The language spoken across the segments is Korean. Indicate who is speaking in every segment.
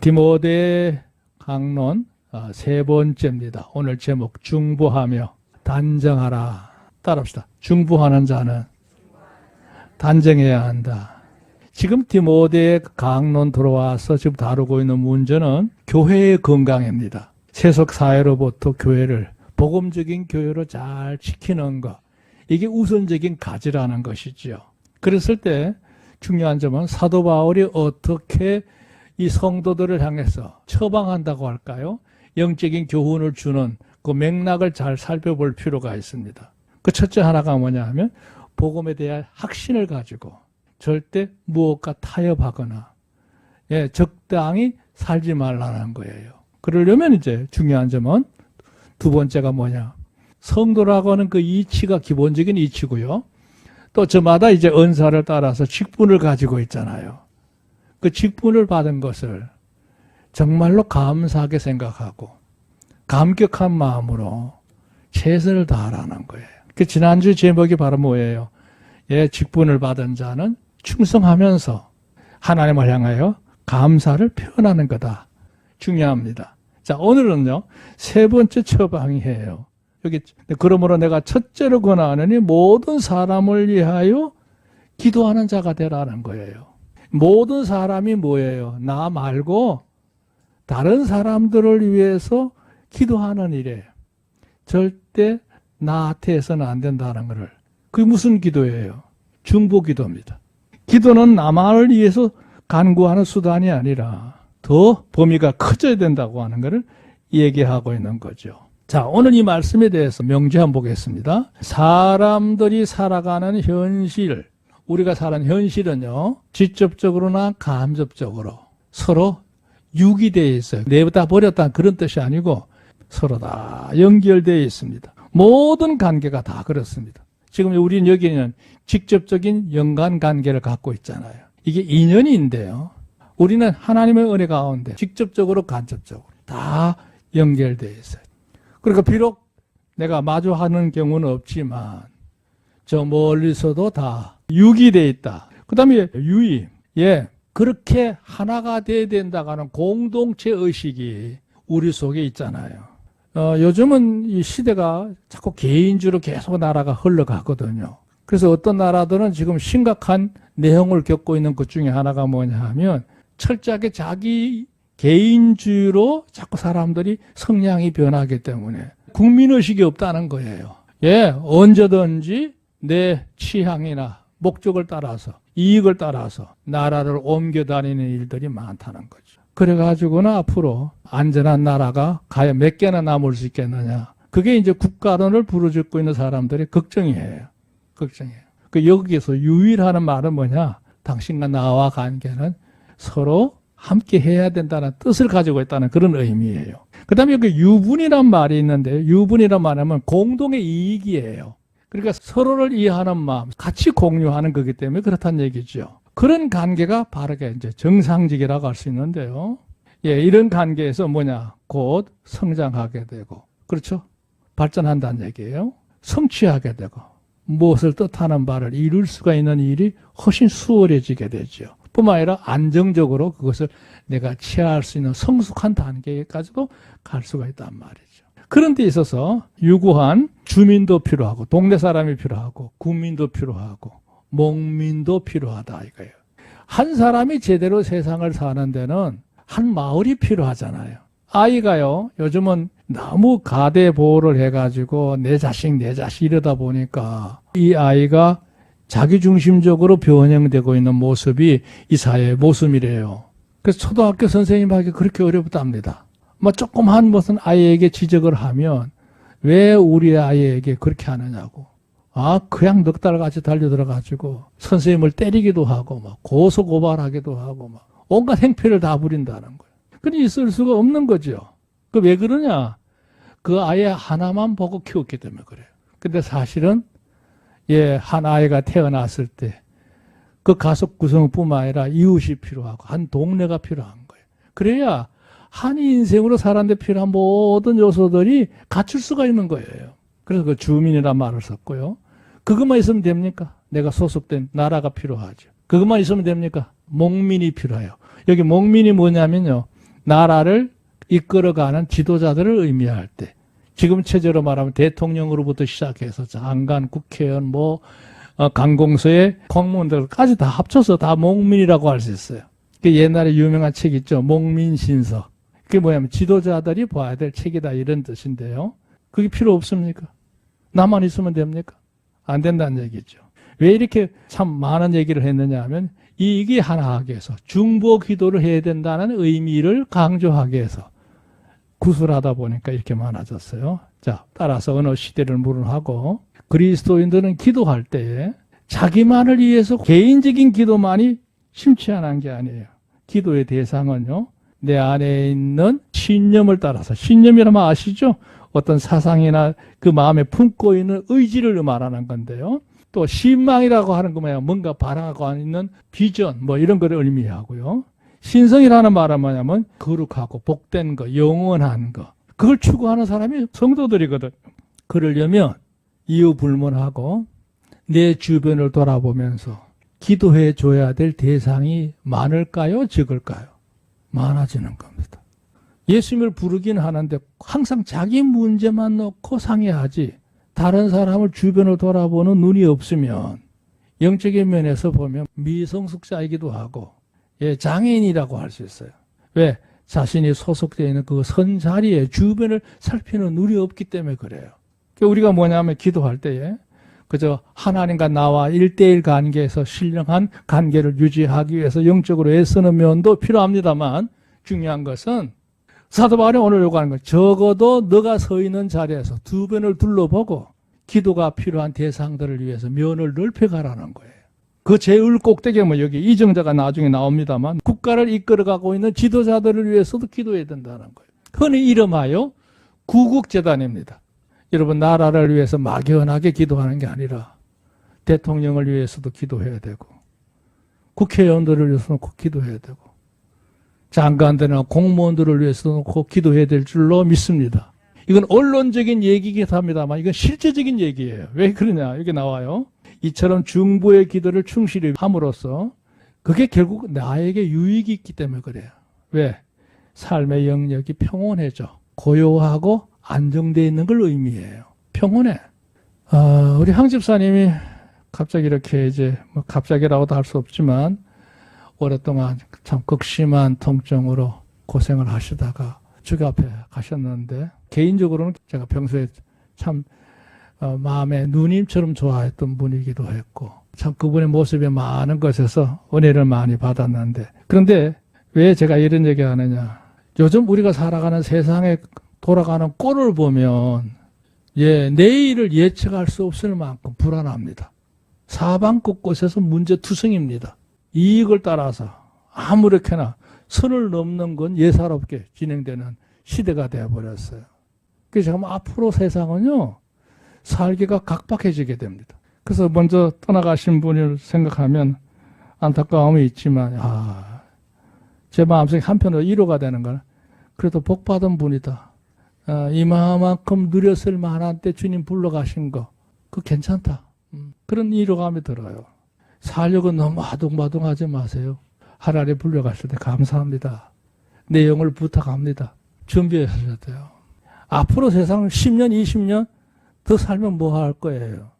Speaker 1: 디모데 강론 세 번째입니다. 오늘 제목 중보하며 단정하라. 따라합시다. 중보하는 자는 단정해야 한다. 지금 디모데 강론 들어와서 지금 다루고 있는 문제는 교회의 건강입니다. 세속 사회로부터 교회를 복음적인 교회로 잘 지키는 것, 이게 우선적인 가지라는 것이죠. 그랬을 때 중요한 점은 사도 바울이 어떻게 이 성도들을 향해서 처방한다고 할까요? 영적인 교훈을 주는 그 맥락을 잘 살펴볼 필요가 있습니다. 그 첫째 하나가 뭐냐 하면 복음에 대한 확신을 가지고 절대 무엇과 타협하거나 적당히 살지 말라는 거예요. 그러려면 이제 중요한 점은 두 번째가 뭐냐? 성도라고 하는 그 이치가 기본적인 이치고요. 또 저마다 이제 은사를 따라서 직분을 가지고 있잖아요. 그 직분을 받은 것을 정말로 감사하게 생각하고 감격한 마음으로 최선을 다하라는 거예요. 그 지난주 제목이 바로 뭐예요? 직분을 받은 자는 충성하면서 하나님을 향하여 감사를 표현하는 거다. 중요합니다. 자, 오늘은요, 세 번째 처방이에요. 여기, 그러므로 내가 첫째로 권하느니 모든 사람을 위하여 기도하는 자가 되라는 거예요. 모든 사람이 뭐예요? 나 말고 다른 사람들을 위해서 기도하는 일에 절대 나한테 해서는 안 된다는 것을. 그게 무슨 기도예요? 중보 기도입니다. 기도는 나만을 위해서 간구하는 수단이 아니라 더 범위가 커져야 된다고 하는 것을 얘기하고 있는 거죠. 자, 오늘 이 말씀에 대해서 명제 한번 보겠습니다. 사람들이 살아가는 현실, 우리가 사는 현실은요, 직접적으로나 간접적으로 서로 유기되어 있어요. 내다 버렸다는 그런 뜻이 아니고 서로 다 연결되어 있습니다. 모든 관계가 다 그렇습니다. 지금 우리는 여기는 직접적인 연관관계를 갖고 있잖아요. 이게 인연인데요. 우리는 하나님의 은혜 가운데 직접적으로 간접적으로 다 연결되어 있어요. 그러니까 비록 내가 마주하는 경우는 없지만 저 멀리서도 다 유기되어 있다. 그 다음에 유의. 그렇게 하나가 돼야 된다고 하는 공동체 의식이 우리 속에 있잖아요. 요즘은 이 시대가 자꾸 개인주로 계속 나라가 흘러가거든요. 그래서 어떤 나라들은 지금 심각한 내용을 겪고 있는 것 중에 하나가 뭐냐 하면 철저하게 자기 개인주의로 자꾸 사람들이 성향이 변하기 때문에 국민의식이 없다는 거예요. 언제든지 내 취향이나 목적을 따라서 이익을 따라서 나라를 옮겨 다니는 일들이 많다는 거죠. 그래가지고는 앞으로 안전한 나라가 과연 몇 개나 남을 수 있겠느냐. 그게 이제 국가론을 부르짖고 있는 사람들의 걱정이에요. 걱정이에요. 여기에서 유일하는 말은 뭐냐? 당신과 나와 관계는 서로 함께 해야 된다는 뜻을 가지고 있다는 그런 의미예요. 그 다음에 여기 유분이란 말이 있는데, 유분이란 말하면 공동의 이익이에요. 그러니까 서로를 이해하는 마음, 같이 공유하는 거기 때문에 그렇다는 얘기죠. 그런 관계가 바르게 이제 정상직이라고 할 수 있는데요. 이런 관계에서 뭐냐? 곧 성장하게 되고, 그렇죠? 발전한다는 얘기예요. 성취하게 되고, 무엇을 뜻하는 바를 이룰 수가 있는 일이 훨씬 수월해지게 되죠. 뿐만 아니라 안정적으로 그것을 내가 취할 수 있는 성숙한 단계까지도 갈 수가 있단 말이죠. 그런 데 있어서 유구한 주민도 필요하고 동네 사람이 필요하고 국민도 필요하고 목민도 필요하다 이거예요. 한 사람이 제대로 세상을 사는 데는 한 마을이 필요하잖아요. 아이가요, 요즘은 너무 가대 보호를 해가지고 내 자식 이러다 보니까 이 아이가 자기중심적으로 변형되고 있는 모습이 이 사회의 모습이래요. 그래서 초등학교 선생님하기 그렇게 어렵답니다. 조그만 무슨 아이에게 지적을 하면 왜 우리 아이에게 그렇게 하느냐고. 그냥 넉 달같이 달려들어가지고 선생님을 때리기도 하고 고소고발하기도 하고 온갖 행패를 다 부린다는 거예요. 근데 있을 수가 없는 거죠. 왜 그러냐? 그 아이 하나만 보고 키웠기 때문에 그래요. 근데 사실은 한 아이가 태어났을 때 그 가족 구성뿐만 아니라 이웃이 필요하고 한 동네가 필요한 거예요. 그래야 한 인생으로 살아가는데 필요한 모든 요소들이 갖출 수가 있는 거예요. 그래서 그 주민이란 말을 썼고요. 그것만 있으면 됩니까? 내가 소속된 나라가 필요하죠. 그것만 있으면 됩니까? 목민이 필요해요. 여기 목민이 뭐냐면요. 나라를 이끌어가는 지도자들을 의미할 때, 지금 체제로 말하면 대통령으로부터 시작해서 장관, 국회의원, 관공서의 공무원들까지 다 합쳐서 다 목민이라고 할 수 있어요. 그 옛날에 유명한 책 있죠. 목민신서. 그게 뭐냐면 지도자들이 봐야 될 책이다 이런 뜻인데요. 그게 필요 없습니까? 나만 있으면 됩니까? 안 된다는 얘기죠. 왜 이렇게 참 많은 얘기를 했느냐 하면 이게 하나 하기 위해서 중보 기도를 해야 된다는 의미를 강조하기 위해서 구술하다 보니까 이렇게 많아졌어요. 자, 따라서 어느 시대를 무릅하고 그리스도인들은 기도할 때에 자기만을 위해서 개인적인 기도만이 심취하는 게 아니에요. 기도의 대상은요, 내 안에 있는 신념을 따라서, 신념이라면 아시죠? 어떤 사상이나 그 마음에 품고 있는 의지를 말하는 건데요. 또 신망이라고 하는 거 뭐냐, 뭔가 바라고 있는 비전 이런 걸 의미하고요. 신성이라는 말은 뭐냐면 거룩하고 복된 거, 영원한 거, 그걸 추구하는 사람이 성도들이거든. 그러려면 이유 불문하고 내 주변을 돌아보면서 기도해 줘야 될 대상이 많을까요? 적을까요? 많아지는 겁니다. 예수님을 부르긴 하는데 항상 자기 문제만 놓고 상의하지 다른 사람을 주변을 돌아보는 눈이 없으면 영적인 면에서 보면 미성숙자이기도 하고 장애인이라고 할 수 있어요. 왜? 자신이 소속되어 있는 그 선 자리에 주변을 살피는 눈이 없기 때문에 그래요. 우리가 뭐냐면 기도할 때에 그저 하나님과 나와 1대1 관계에서 신령한 관계를 유지하기 위해서 영적으로 애쓰는 면도 필요합니다만 중요한 것은 사도 바울이 오늘 요구하는 건 적어도 너가 서 있는 자리에서 두 변을 둘러보고 기도가 필요한 대상들을 위해서 면을 넓혀가라는 거예요. 그 제일 꼭대기에 여기 이정자가 나중에 나옵니다만 국가를 이끌어가고 있는 지도자들을 위해서도 기도해야 된다는 거예요. 흔히 이름하여 구국재단입니다. 여러분, 나라를 위해서 막연하게 기도하는 게 아니라 대통령을 위해서도 기도해야 되고 국회의원들을 위해서도 꼭 기도해야 되고 장관들이나 공무원들을 위해서도 꼭 기도해야 될 줄로 믿습니다. 이건 언론적인 얘기이기도 합니다만 이건 실제적인 얘기예요. 왜 그러냐? 여기 나와요. 이처럼 중보의 기도를 충실히 함으로써 그게 결국 나에게 유익이 있기 때문에 그래요. 왜? 삶의 영역이 평온해져. 고요하고 안정되어 있는 걸 의미해요. 평온해. 우리 황 집사님이 갑자기 이렇게 갑자기라고도 할 수 없지만 오랫동안 참 극심한 통증으로 고생을 하시다가 주교 앞에 가셨는데 개인적으로는 제가 평소에 참 마음에 누님처럼 좋아했던 분이기도 했고 참 그분의 모습에 많은 것에서 은혜를 많이 받았는데 그런데 왜 제가 이런 얘기 하느냐. 요즘 우리가 살아가는 세상에 돌아가는 꼴을 보면 내일을 예측할 수 없을 만큼 불안합니다. 사방 곳곳에서 문제투성입니다. 이익을 따라서 아무렇게나 선을 넘는 건 예사롭게 진행되는 시대가 되어버렸어요. 그래서 앞으로 세상은요 살기가 각박해지게 됩니다. 그래서 먼저 떠나가신 분을 생각하면 안타까움이 있지만 제 마음속에 한편으로 위로가 되는 건 그래도 복받은 분이다. 이만큼 누렸을 만한 때 주님 불러가신 거 그거 괜찮다. 그런 위로감이 들어요. 살려고 너무 아둥바둥하지 마세요. 하나님 불려갔을 때 감사합니다. 내 영을 부탁합니다. 준비하셔야 돼요. 앞으로 세상 10년, 20년 더 살면 뭐 할 거예요.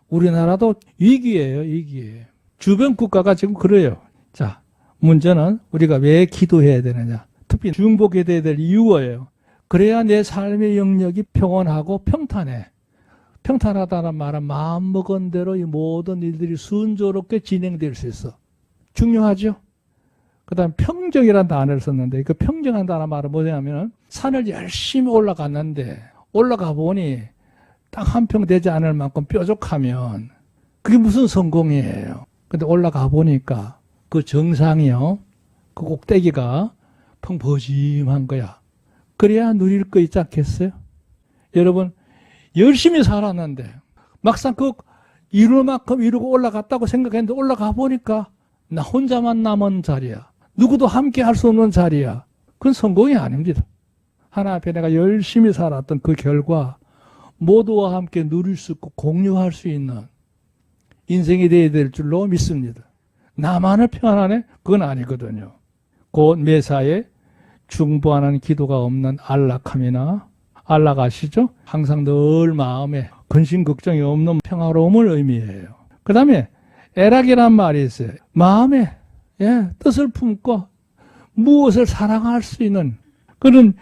Speaker 1: 우리나라도 위기예요, 위기예요. 주변 국가가 지금 그래요. 자, 문제는 우리가 왜 기도해야 되느냐. 특히 중보기도해야 될 이유예요. 그래야 내 삶의 영역이 평온하고 평탄해. 평탄하다는 말은 마음먹은 대로 이 모든 일들이 순조롭게 진행될 수 있어. 중요하죠? 그 다음 평정이라는 단어를 썼는데 그 평정한다는 말은 뭐냐면 산을 열심히 올라갔는데 올라가 보니 딱 한 평 되지 않을 만큼 뾰족하면 그게 무슨 성공이에요. 근데 올라가 보니까 그 정상이요. 그 꼭대기가 펑퍼짐한 거야. 그래야 누릴 거 있지 않겠어요? 여러분 열심히 살았는데 막상 그 이룰 만큼 이루고 올라갔다고 생각했는데 올라가 보니까 나 혼자만 남은 자리야. 누구도 함께 할 수 없는 자리야. 그건 성공이 아닙니다. 하나 앞에 내가 열심히 살았던 그 결과 모두와 함께 누릴 수 있고 공유할 수 있는 인생이 되어야 될 줄로 믿습니다. 나만을 평안하네? 그건 아니거든요. 곧 매사에 중보하는 기도가 없는 안락함이나 안락 아시죠? 항상 늘 마음에 근심 걱정이 없는 평화로움을 의미해요. 그 다음에 애락이란 말이 있어요. 마음에 뜻을 품고 무엇을 사랑할 수 있는 그런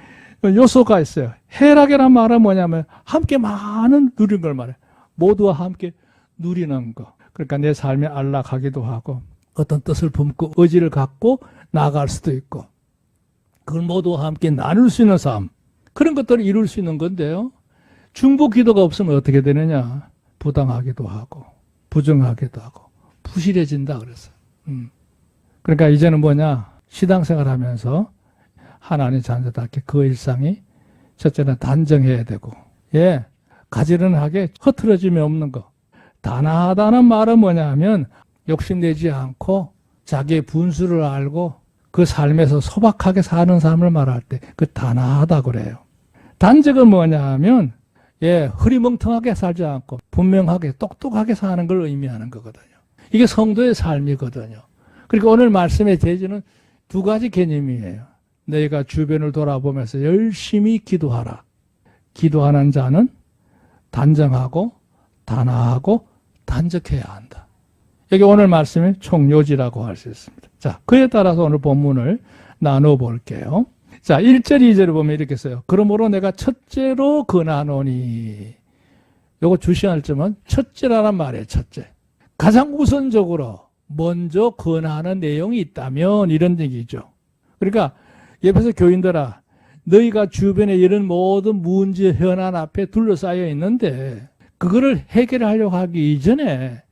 Speaker 1: 요소가 있어요. 해락이란 말은 뭐냐면 함께 많은 누리는 걸 말해요. 모두와 함께 누리는 거. 그러니까 내 삶에 안락하기도 하고 어떤 뜻을 품고 의지를 갖고 나아갈 수도 있고 그걸 모두와 함께 나눌 수 있는 삶. 그런 것들을 이룰 수 있는 건데요. 중보 기도가 없으면 어떻게 되느냐. 부당하기도 하고 부정하기도 하고 부실해진다 그랬어요. 그러니까 이제는 뭐냐. 신앙생활 하면서 하나님 자녀답게 그 일상이 첫째는 단정해야 되고 가지런하게 흐트러짐이 없는 거. 단아하다는 말은 뭐냐 하면 욕심내지 않고 자기의 분수를 알고 그 삶에서 소박하게 사는 삶을 말할 때 그 단아하다 그래요. 단적은 뭐냐 하면 흐리멍텅하게 살지 않고 분명하게 똑똑하게 사는 걸 의미하는 거거든요. 이게 성도의 삶이거든요. 그러니까 오늘 말씀의 제지는 두 가지 개념이에요. 너희가 주변을 돌아보면서 열심히 기도하라. 기도하는 자는 단정하고 단아하고 단적해야 한다. 여기 오늘 말씀의 총요지라고 할 수 있습니다. 자, 그에 따라서 오늘 본문을 나눠볼게요. 자, 1절, 2절을 보면 이렇게 써요. 그러므로 내가 첫째로 권하노니. 요거 주시할 점은 첫째라는 말이에요. 첫째. 가장 우선적으로 먼저 권하는 내용이 있다면 이런 얘기죠. 그러니까 옆에서 교인들아, 너희가 주변에 이런 모든 문제, 현안 앞에 둘러싸여 있는데 그거를 해결하려고 하기 이전에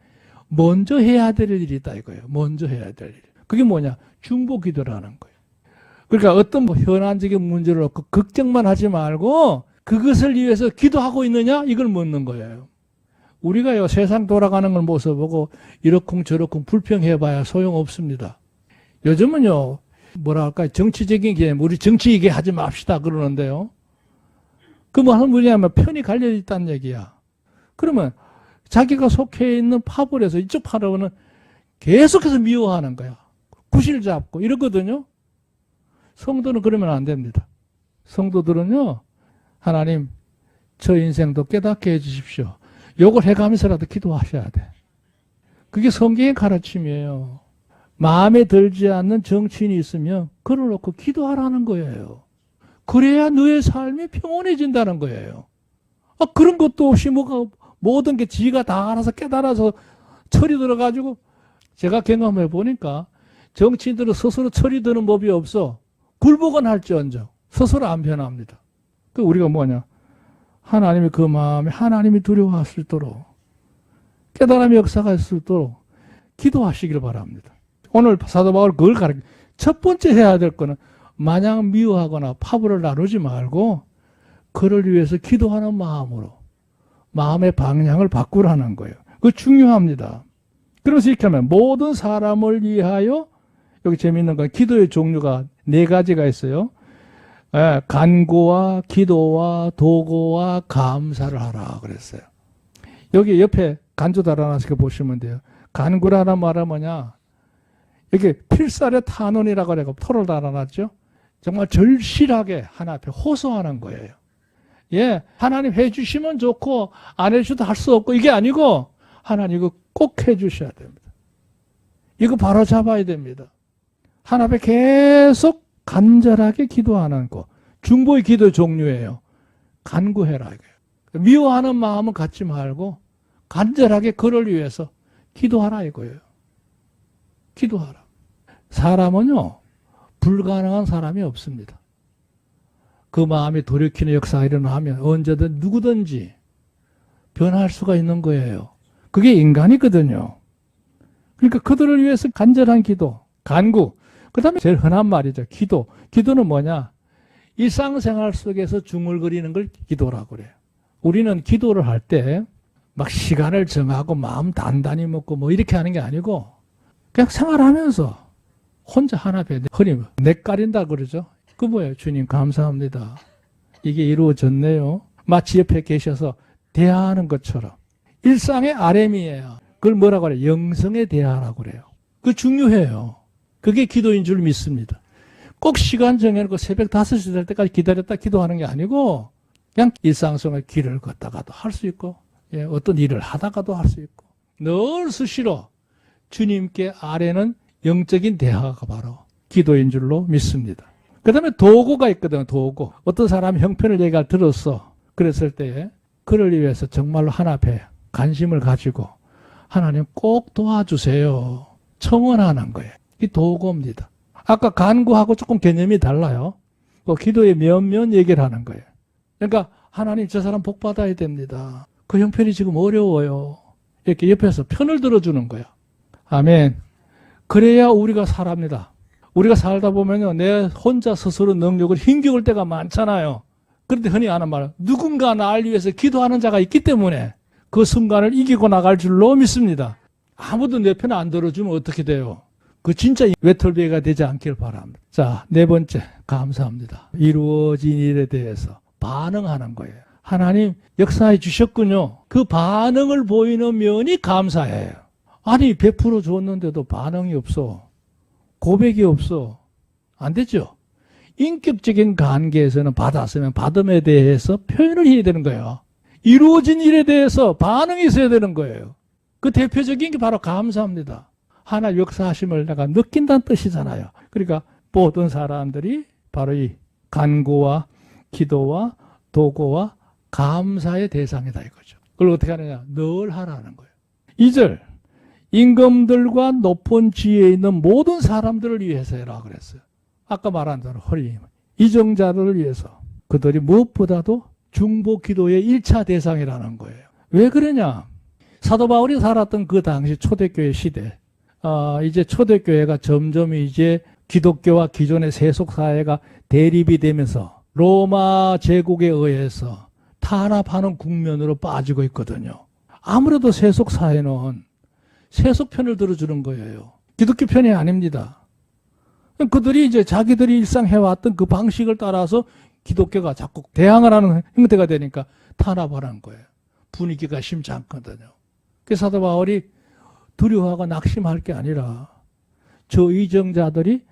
Speaker 1: 먼저 해야 될 일이 있다 이거예요. 먼저 해야 될 일. 그게 뭐냐? 중보 기도라는 거예요. 그러니까 어떤 현안적인 문제를 놓고 걱정만 하지 말고 그것을 위해서 기도하고 있느냐? 이걸 묻는 거예요. 우리가요, 세상 돌아가는 걸 모습 보고 이러쿵저러쿵 불평해봐야 소용없습니다. 요즘은요, 뭐랄까, 정치적인 개념, 우리 정치 얘기하지 맙시다 그러는데요. 그 무슨 뭐냐면 편이 갈려 있다는 얘기야. 그러면 자기가 속해 있는 파벌에서 이쪽 파벌은 계속해서 미워하는 거야. 구실 잡고 이러거든요. 성도는 그러면 안 됩니다. 성도들은요, 하나님, 저 인생도 깨닫게 해주십시오. 요걸 해가면서라도 기도하셔야 돼. 그게 성경의 가르침이에요. 마음에 들지 않는 정치인이 있으면 그걸 놓고 기도하라는 거예요. 그래야 너의 삶이 평온해진다는 거예요. 그런 것도 없이 모든 게 지가 다 알아서 깨달아서 철이 들어가지고 제가 경험해 보니까 정치인들은 스스로 철이 드는 법이 없어. 굴복은 할지언정 스스로 안 변합니다. 그 우리가 뭐냐? 하나님이 그 마음에 하나님이 두려워할 수 있도록 깨달음의 역사가 있을 수 있도록 기도하시길 바랍니다. 오늘 사도 바울 그걸 가르쳐. 첫 번째 해야 될 거는 마냥 미워하거나 파벌을 나누지 말고 그를 위해서 기도하는 마음으로 마음의 방향을 바꾸라는 거예요. 그거 중요합니다. 그래서 이렇게 하면 모든 사람을 위하여 여기 재미있는 건 기도의 종류가 4가지가 있어요. 간구와 기도와 도고와 감사를 하라 그랬어요. 여기 옆에 간주 달아놔서 보시면 돼요. 간구라는 말은 뭐냐? 이렇게 필살의 탄원이라고 해서 토를 달아놨죠. 정말 절실하게 하나님 앞에 호소하는 거예요. 하나님 해주시면 좋고 안 해주셔도 할 수 없고 이게 아니고 하나님 이거 꼭 해주셔야 됩니다. 이거 바로 잡아야 됩니다. 하나님 앞에 계속 간절하게 기도하는 거. 중보의 기도 종류예요. 간구해라 이거예요. 미워하는 마음은 갖지 말고 간절하게 그를 위해서 기도하라 이거예요. 기도하라. 사람은요, 불가능한 사람이 없습니다. 그 마음이 돌이키는 역사가 일어나면 언제든 누구든지 변할 수가 있는 거예요. 그게 인간이거든요. 그러니까 그들을 위해서 간절한 기도, 간구. 그 다음에 제일 흔한 말이죠. 기도. 기도는 뭐냐? 일상생활 속에서 중얼거리는 걸 기도라고 그래요. 우리는 기도를 할 때 막 시간을 정하고 마음 단단히 먹고 뭐 이렇게 하는 게 아니고 그냥 생활하면서 혼자 하나 배 흔히 내까린다 그러죠. 그 뭐예요? 주님 감사합니다. 이게 이루어졌네요. 마치 옆에 계셔서 대화하는 것처럼. 일상의 RM이에요. 그걸 뭐라고 그래요? 영성에 대화라고 그래요. 그거 중요해요. 그게 기도인 줄 믿습니다. 꼭 시간 정해놓고 새벽 5시 될 때까지 기다렸다 기도하는 게 아니고 그냥 일상생활 길을 걷다가도 할 수 있고 어떤 일을 하다가도 할 수 있고 늘 수시로 주님께 아뢰는 영적인 대화가 바로 기도인 줄로 믿습니다. 그 다음에 도구가 있거든요. 도구. 어떤 사람이 형편을 얘기를 들었어. 그랬을 때 그를 위해서 정말로 하나 앞에 관심을 가지고 하나님 꼭 도와주세요. 청원하는 거예요. 이 도구입니다. 아까 간구하고 조금 개념이 달라요. 기도의 면면 얘기를 하는 거예요. 그러니까 하나님 저 사람 복 받아야 됩니다. 그 형편이 지금 어려워요. 이렇게 옆에서 편을 들어주는 거예요. 아멘. 그래야 우리가 살합니다. 우리가 살다 보면요, 내 혼자 스스로 능력을 힘겨울 때가 많잖아요. 그런데 흔히 하는 말, 누군가 나를 위해서 기도하는 자가 있기 때문에 그 순간을 이기고 나갈 줄로 믿습니다. 아무도 내 편 안 들어주면 어떻게 돼요? 그 진짜 외톨이가 되지 않길 바랍니다. 자, 네 번째, 감사합니다. 이루어진 일에 대해서 반응하는 거예요. 하나님 역사해 주셨군요. 그 반응을 보이는 면이 감사해요. 아니 100% 줬는데도 반응이 없어. 고백이 없어. 안 되죠. 인격적인 관계에서는 받았으면 받음에 대해서 표현을 해야 되는 거예요. 이루어진 일에 대해서 반응이 있어야 되는 거예요. 그 대표적인 게 바로 감사합니다. 하나 역사하심을 내가 느낀다는 뜻이잖아요. 그러니까 모든 사람들이 바로 이 간구와 기도와 도구와 감사의 대상이다 이거죠. 그걸 어떻게 하느냐? 늘 하라는 거예요. 2절 임금들과 높은 지위에 있는 모든 사람들을 위해서 해라 그랬어요. 아까 말한 대로 허리 이정자들을 위해서 그들이 무엇보다도 중보 기도의 1차 대상이라는 거예요. 왜 그러냐? 사도 바울이 살았던 그 당시 초대교회 시대 이제 초대교회가 점점 이제 기독교와 기존의 세속사회가 대립이 되면서 로마 제국에 의해서 탄압하는 국면으로 빠지고 있거든요. 아무래도 세속사회는 세속 편을 들어주는 거예요. 기독교 편이 아닙니다. 그들이 이제 자기들이 일상 해왔던 그 방식을 따라서 기독교가 자꾸 대항을 하는 형태가 되니까 탄압하는 거예요. 분위기가 심지 않거든요. 그래서 사도 바울이 두려워하고 낙심할 게 아니라 저 이정자들이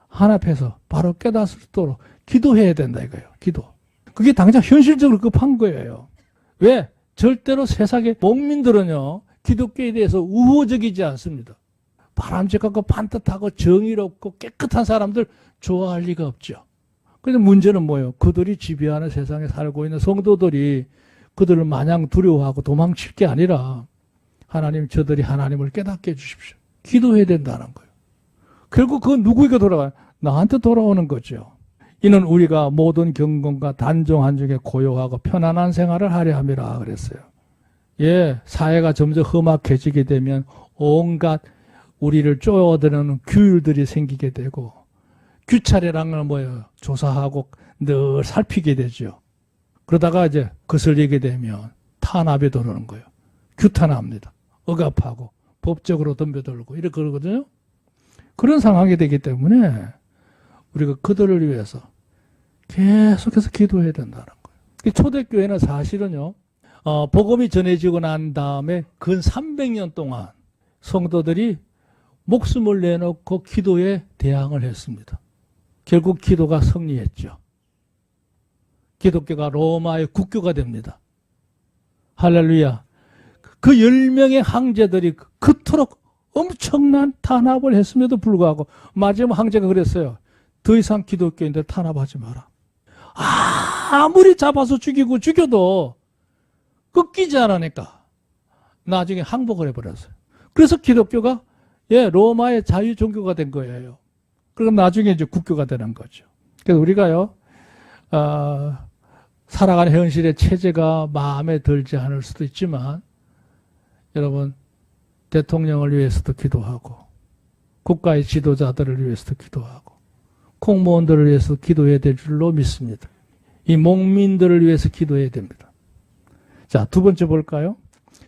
Speaker 1: 하나 앞에서 바로 깨닫을 수 있도록 기도해야 된다 이거예요. 기도. 그게 당장 현실적으로 급한 거예요. 왜? 절대로 세상의 목민들은요. 기독교에 대해서 우호적이지 않습니다. 바람직하고 반듯하고 정의롭고 깨끗한 사람들 좋아할 리가 없죠. 그런데 문제는 뭐예요? 그들이 지배하는 세상에 살고 있는 성도들이 그들을 마냥 두려워하고 도망칠 게 아니라 하나님 저들이 하나님을 깨닫게 해주십시오. 기도해야 된다는 거예요. 결국 그건 누구에게 돌아가요? 나한테 돌아오는 거죠. 이는 우리가 모든 경건과 단정한 중에 고요하고 편안한 생활을 하려 함이라 그랬어요. 예, 사회가 점점 험악해지게 되면 온갖 우리를 쪼여드는 규율들이 생기게 되고 규차례라는 건 뭐예요? 조사하고 늘 살피게 되죠. 그러다가 이제 거슬리게 되면 탄압에 들어오는 거예요. 규탄합니다. 억압하고 법적으로 덤벼들고 이렇게 그러거든요. 그런 상황이 되기 때문에 우리가 그들을 위해서 계속해서 기도해야 된다는 거예요. 초대교회는 사실은요. 복음이 전해지고 난 다음에 근 300년 동안 성도들이 목숨을 내놓고 기도에 대항을 했습니다. 결국 기도가 승리했죠. 기독교가 로마의 국교가 됩니다. 할렐루야. 그 10명의 황제들이 그토록 엄청난 탄압을 했음에도 불구하고 마지막 황제가 그랬어요. 더 이상 기독교인들 탄압하지 마라. 아무리 잡아서 죽여도 꺾이지 않으니까 나중에 항복을 해버렸어요. 그래서 기독교가 로마의 자유 종교가 된 거예요. 그럼 나중에 이제 국교가 되는 거죠. 그래서 우리가요, 살아가는 현실의 체제가 마음에 들지 않을 수도 있지만, 여러분, 대통령을 위해서도 기도하고, 국가의 지도자들을 위해서도 기도하고, 공무원들을 위해서 기도해야 될 줄로 믿습니다. 이 목민들을 위해서 기도해야 됩니다. 자, 두 번째 볼까요?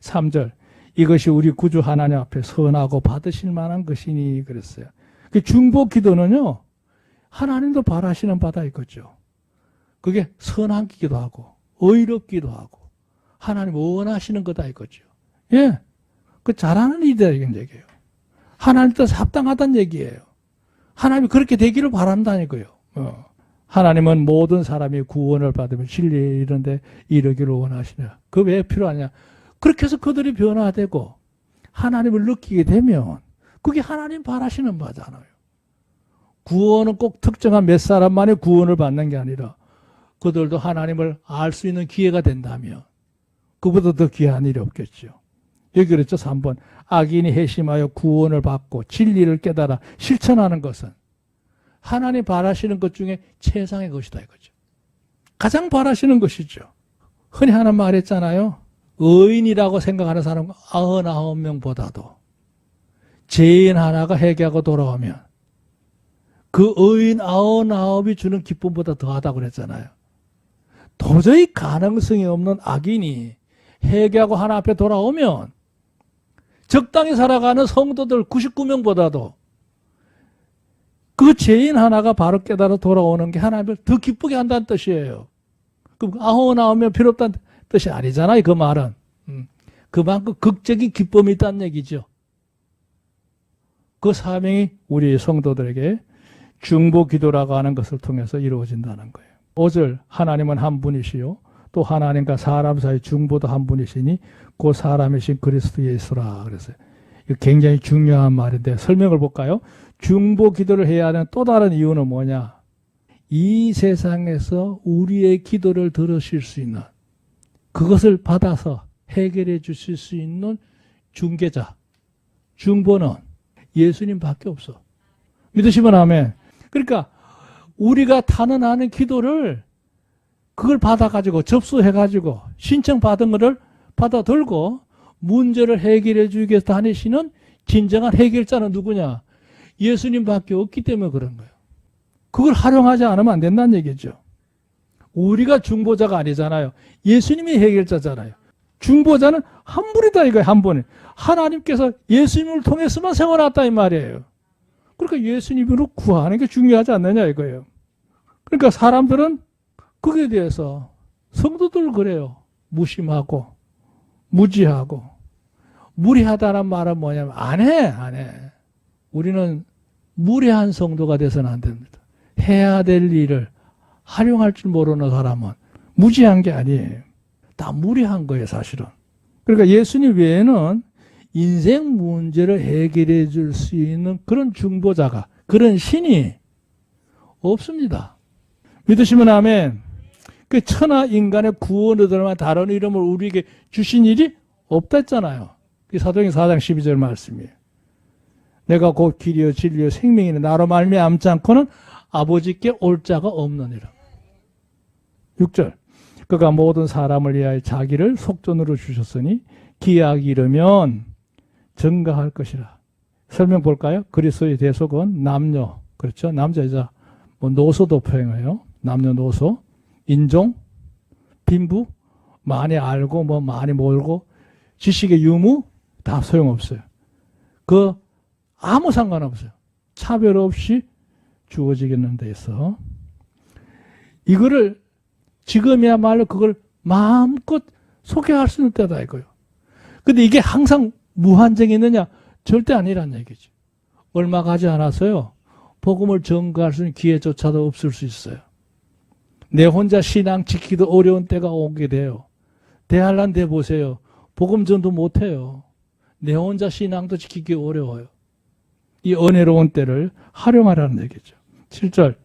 Speaker 1: 3절. 이것이 우리 구주 하나님 앞에 선하고 받으실 만한 것이니 그랬어요. 그 중보 기도는요, 하나님도 바라시는 바다 이거죠. 그게 선하기도 하고, 의롭기도 하고, 하나님 원하시는 거다 이거죠. 예. 그 잘하는 일이다 이런 얘기예요. 하나님 뜻 합당하다는 얘기예요. 하나님이 그렇게 되기를 바란다는 거예요. 하나님은 모든 사람이 구원을 받으면 진리에 이른데 이르기를 원하시냐. 그 왜 필요하냐. 그렇게 해서 그들이 변화되고 하나님을 느끼게 되면 그게 하나님 바라시는 바잖아요. 구원은 꼭 특정한 몇 사람만이 구원을 받는 게 아니라 그들도 하나님을 알 수 있는 기회가 된다면 그보다 더 귀한 일이 없겠죠. 여기 그랬죠. 3번. 악인이 회심하여 구원을 받고 진리를 깨달아 실천하는 것은 하나님 바라시는 것 중에 최상의 것이다 이거죠. 가장 바라시는 것이죠. 흔히 하는 말 했잖아요. 의인이라고 생각하는 사람 99명보다도 죄인 하나가 회개하고 돌아오면 그 의인 99이 주는 기쁨보다 더하다고 그랬잖아요. 도저히 가능성이 없는 악인이 회개하고 하나 앞에 돌아오면 적당히 살아가는 성도들 99명보다도 그 죄인 하나가 바로 깨달아 돌아오는 게 하나님을 더 기쁘게 한다는 뜻이에요. 그럼 99명 필요 없다는 뜻이 아니잖아요. 그 말은. 그만큼 극적인 기쁨이 있다는 얘기죠. 그 사명이 우리 성도들에게 중보 기도라고 하는 것을 통해서 이루어진다는 거예요. 5절 하나님은 한 분이시요 또 하나님과 사람 사이 중보도 한 분이시니 그 사람이신 그리스도 예수라 그랬어요. 이거 굉장히 중요한 말인데 설명을 볼까요? 중보 기도를 해야 하는 또 다른 이유는 뭐냐? 이 세상에서 우리의 기도를 들으실 수 있는 그것을 받아서 해결해 주실 수 있는 중개자, 중보는 예수님밖에 없어. 믿으시면 아멘. 그러니까 우리가 탄원하는 기도를 그걸 받아가지고 접수해가지고 신청받은 것을 받아들고 문제를 해결해 주기 위해서 다니시는 진정한 해결자는 누구냐? 예수님밖에 없기 때문에 그런 거예요. 그걸 활용하지 않으면 안 된다는 얘기죠. 우리가 중보자가 아니잖아요. 예수님이 해결자잖아요. 중보자는 한 분이다 이거예요. 한 분이. 하나님께서 예수님을 통해서만 세워놨다 이 말이에요. 그러니까 예수님으로 구하는 게 중요하지 않느냐 이거예요. 그러니까 사람들은 거기에 대해서 성도들 그래요. 무심하고 무지하고 무리하다는 말은 뭐냐면 안 해. 우리는 무례한 성도가 돼서는 안 됩니다. 해야 될 일을 활용할 줄 모르는 사람은 무지한 게 아니에요. 다 무례한 거예요 사실은. 그러니까 예수님 외에는 인생 문제를 해결해 줄 수 있는 그런 중보자가 그런 신이 없습니다. 믿으시면 아멘. 그 천하 인간의 구원을 얻으려면 다른 이름을 우리에게 주신 일이 없다 했잖아요. 이 사도행전 4장 12절 말씀이에요. 내가 곧 길이요 진리요 생명이니 나로 말미암지 않고는 아버지께 올 자가 없느니라. 6절 그가 모든 사람을 위하여 자기를 속전으로 주셨으니 기약이 이르면 증가할 것이라. 설명 볼까요? 그리스도의 대속은 남녀, 그렇죠? 남자, 여자, 뭐 노소도 포함해요. 남녀노소, 인종, 빈부, 많이 알고 뭐 많이 모르고 지식의 유무 다 소용없어요. 그 아무 상관없어요. 차별 없이 주어지겠는 데서 이거를 지금이야말로 그걸 마음껏 소개할 수 있는 때다 이거예요. 근데 이게 항상 무한정이 있느냐? 절대 아니란 얘기죠. 얼마 가지 않았어요. 복음을 전가할 수 있는 기회조차도 없을 수 있어요. 내 혼자 신앙 지키기도 어려운 때가 오게 돼요. 대할란 데 보세요. 복음 전도 못해요. 내 혼자 신앙도 지키기 어려워요. 이 은혜로운 때를 활용하라는 얘기죠. 7절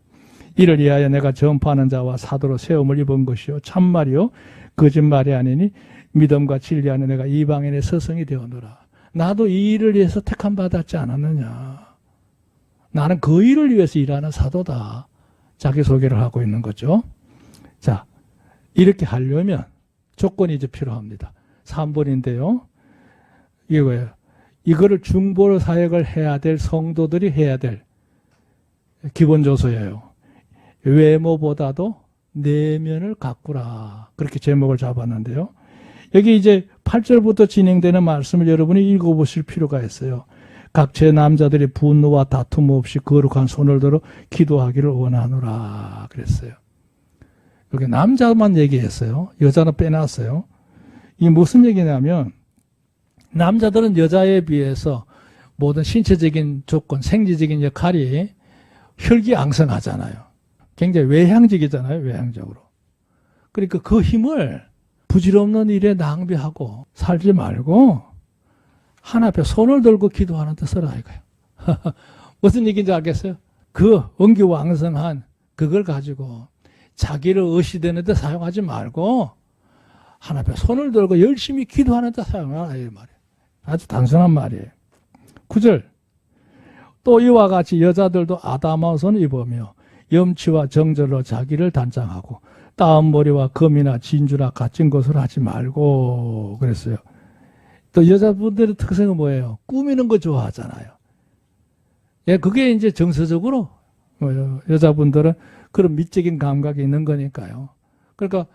Speaker 1: 이를 위하여 내가 전파하는 자와 사도로 세움을 입은 것이요 참말이요 거짓말이 아니니 믿음과 진리 안에 내가 이방인의 서성이 되었노라. 나도 이 일을 위해서 택함 받았지 않았느냐. 나는 그 일을 위해서 일하는 사도다. 자기소개를 하고 있는 거죠. 자, 이렇게 하려면 조건이 이제 필요합니다. 3번인데요. 이거예요. 이거를 중보 사역을 해야 될 성도들이 해야 될 기본 요소예요. 외모보다도 내면을 가꾸라. 그렇게 제목을 잡았는데요. 여기 이제 8절부터 진행되는 말씀을 여러분이 읽어보실 필요가 있어요. 각체 남자들이 분노와 다툼 없이 거룩한 손을 들어 기도하기를 원하노라 그랬어요. 여기 남자만 얘기했어요. 여자는 빼놨어요. 이게 무슨 얘기냐면 남자들은 여자에 비해서 모든 신체적인 조건, 생리적인 역할이 혈기왕성하잖아요. 굉장히 외향적이잖아요. 외향적으로. 그러니까 그 힘을 부질없는 일에 낭비하고 살지 말고 하나 앞에 손을 들고 기도하는 데 써라 이거예요. 무슨 얘기인지 알겠어요? 그 원기왕성한 그걸 가지고 자기를 의시되는 데 사용하지 말고 하나 앞에 손을 들고 열심히 기도하는 데 사용하라 이 말이에요. 아주 단순한 말이에요. 9절 또 이와 같이 여자들도 아담아옷을 입으며 염치와 정절로 자기를 단장하고 따은 머리와 금이나 진주나 갇힌 것을 하지 말고 그랬어요. 또 여자분들의 특성은 뭐예요? 꾸미는 거 좋아하잖아요. 예, 그게 이제 정서적으로 여자분들은 그런 미적인 감각이 있는 거니까요. 그러니까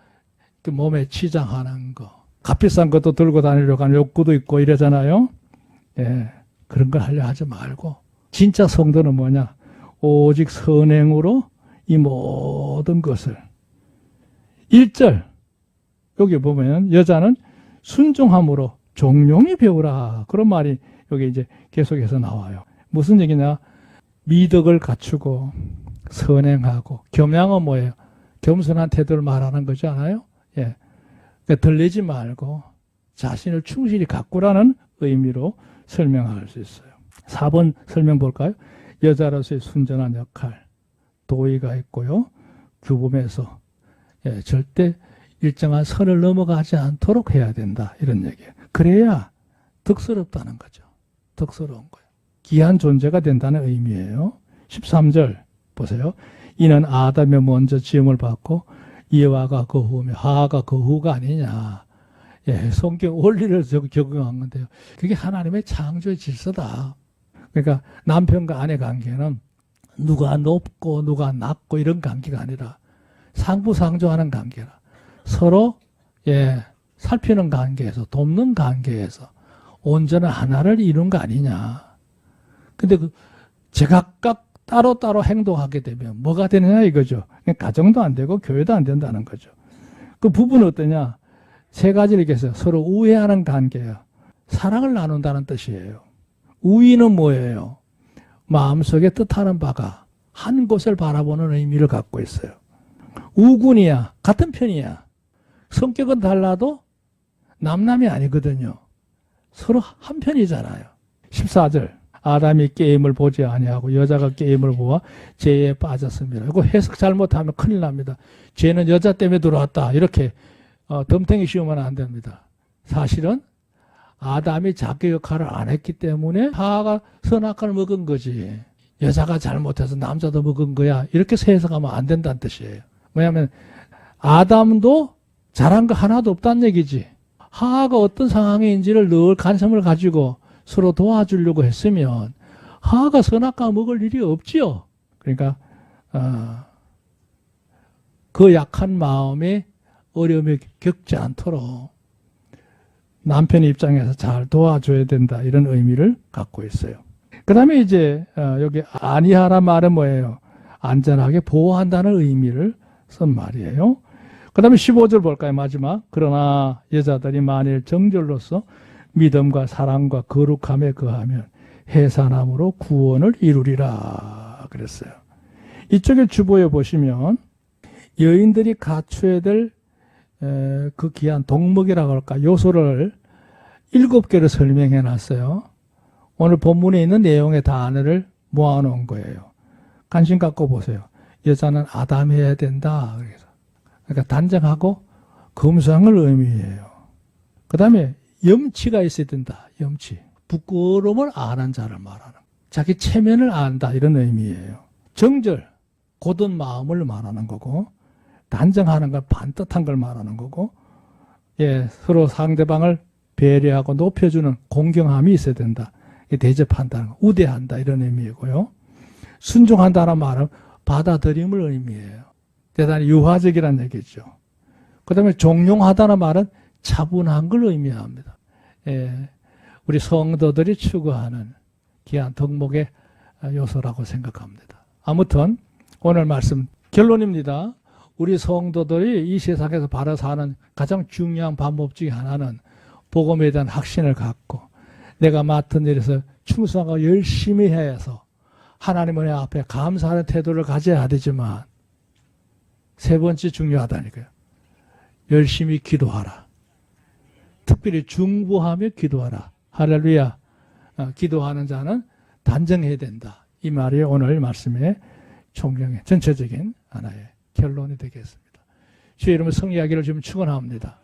Speaker 1: 몸에 치장하는 거, 값비싼 것도 들고 다니려고 하는 욕구도 있고 이러잖아요. 예, 그런 걸 하려 하지 말고 진짜 성도는 뭐냐? 오직 선행으로 이 모든 것을 1절 여기 보면 여자는 순종함으로 종용히 배우라 그런 말이 여기 이제 계속해서 나와요. 무슨 얘기냐? 미덕을 갖추고 선행하고 겸양은 뭐예요? 겸손한 태도를 말하는 거지 않아요? 예, 그러니까 들리지 말고 자신을 충실히 가꾸라는 의미로 설명할 수 있어요. 4번 설명 볼까요? 여자로서의 순전한 역할, 도의가 있고요. 규범에서 예, 절대 일정한 선을 넘어가지 않도록 해야 된다. 이런 얘기예요. 그래야 덕스럽다는 거죠. 덕스러운 거예요. 귀한 존재가 된다는 의미예요. 13절 보세요. 이는 아담이 먼저 지음을 받고 이와가 그 후며 하하가 그 후가 아니냐. 예, 성경 원리를 적용한 건데요. 그게 하나님의 창조의 질서다. 그러니까 남편과 아내 관계는 누가 높고 누가 낮고 이런 관계가 아니라 상부상조하는 관계라. 서로 예, 살피는 관계에서 돕는 관계에서 온전한 하나를 이룬 거 아니냐. 근데 그 제각각 따로따로 행동하게 되면 뭐가 되느냐 이거죠. 가정도 안 되고 교회도 안 된다는 거죠. 그 부분은 어떠냐? 세 가지를 얘기해서 서로 우애하는 관계예요. 사랑을 나눈다는 뜻이에요. 우위는 뭐예요? 마음속에 뜻하는 바가 한 곳을 바라보는 의미를 갖고 있어요. 우군이야. 같은 편이야. 성격은 달라도 남남이 아니거든요. 서로 한 편이잖아요. 14절 아담이 게임을 보지 아니하고 여자가 게임을 보아 죄에 빠졌습니다. 이거 해석 잘못하면 큰일 납니다. 죄는 여자 때문에 들어왔다. 이렇게 덤탱이 씌우면 안 됩니다. 사실은 아담이 자기 역할을 안 했기 때문에 하하가 선악과를 먹은 거지. 여자가 잘못해서 남자도 먹은 거야. 이렇게 해석하면 안 된다는 뜻이에요. 왜냐하면 아담도 잘한 거 하나도 없다는 얘기지. 하하가 어떤 상황인지를 늘 관심을 가지고 서로 도와주려고 했으면 하하가 선악과 먹을 일이 없지요. 그러니까 그 약한 마음에 어려움을 겪지 않도록 남편의 입장에서 잘 도와줘야 된다. 이런 의미를 갖고 있어요. 그 다음에 이제 여기 아니하라 말은 뭐예요? 안전하게 보호한다는 의미를 쓴 말이에요. 그 다음에 15절 볼까요? 마지막. 그러나 여자들이 만일 정절로서 믿음과 사랑과 거룩함에 거하면 해산함으로 구원을 이루리라 그랬어요. 이쪽에 주보에 보시면 여인들이 갖춰야 될 그 귀한 덕목이라고 할까 요소를 7개를 설명해 놨어요. 오늘 본문에 있는 내용의 단어를 모아놓은 거예요. 관심 갖고 보세요. 여자는 아담해야 된다. 그러니까 단정하고 검소함을 의미해요. 그 다음에 염치가 있어야 된다. 염치. 부끄러움을 아는 자를 말하는. 자기 체면을 안다. 이런 의미예요. 정절. 곧은 마음을 말하는 거고, 단정하는 걸 반듯한 걸 말하는 거고, 예, 서로 상대방을 배려하고 높여주는 공경함이 있어야 된다. 대접한다는 거, 우대한다. 이런 의미이고요. 순종한다는 말은 받아들임을 의미해요. 대단히 유화적이라는 얘기죠. 그 다음에 종용하다는 말은 차분한 걸 의미합니다. 예, 우리 성도들이 추구하는 귀한 덕목의 요소라고 생각합니다. 아무튼 오늘 말씀 결론입니다. 우리 성도들이 이 세상에서 바로 사는 가장 중요한 방법 중에 하나는 복음에 대한 확신을 갖고 내가 맡은 일에서 충성하고 열심히 해서 하나님 은혜 앞에 감사하는 태도를 가져야 되지만 세 번째 중요하다니까요. 열심히 기도하라. 특별히 중보하며 기도하라. 할렐루야. 기도하는 자는 단정해야 된다. 이 말이 오늘 말씀의 총경의 전체적인 하나의 결론이 되겠습니다. 주의 이름으로 성 이야기를 좀 축원합니다.